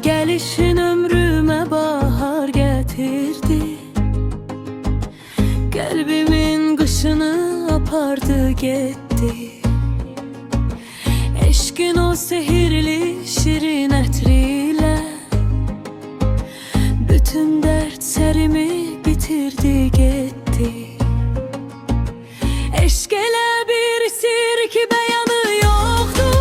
Gelişin ömrüme bahar getirdi. Kalbimin kışını apardı gitti. Eşkin o sehirli şirin ətriyle bütün dertlerimi bitirdi gitti. Eşk elə bir sir ki beyanı yoktur.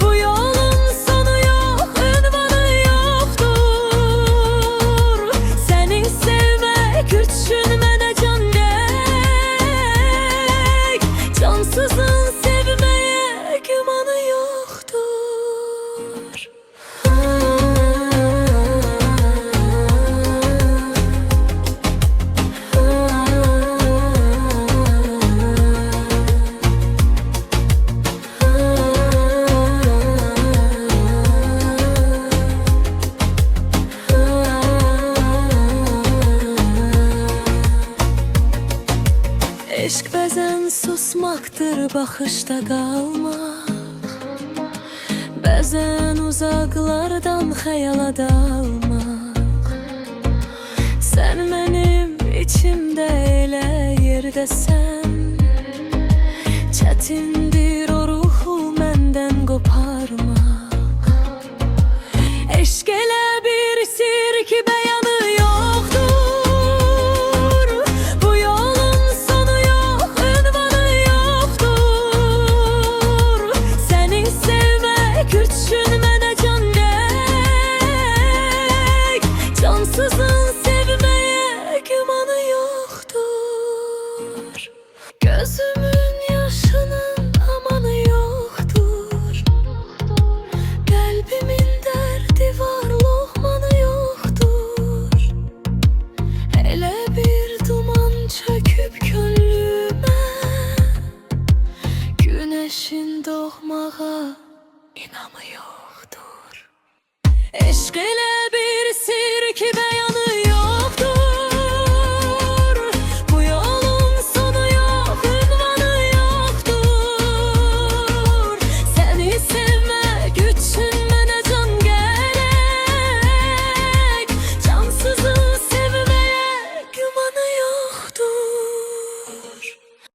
Bu yolun sonu yok, ünvanı yoktur. Seni sevmek üçün mənə can gerek. Cansızın sevmeye gümanı yoktur. Eşk bəzən susmaktır, baxışda qalmaq. Bəzən uzaqlardan xəyala dalmaq. Sən mənim içimdə elə yerdəsən. Çətindir o ruhu məndən qoparmaq. Eşk elə bir sir ki beyanı yoktur. Bu yolun sonu yok, ünvanı yoktur. Seni sevmek üçün mənə can gerek. Cansızın sevmeye gümanı yoktur. Gözümün yaşının amanı yoktur. Kalbimin derdi var, lokmanı yoktur. Hele bir duman çöküp gönlüme. Güneşin doğmağa inamı yoktur. Eşk elə bir sir ki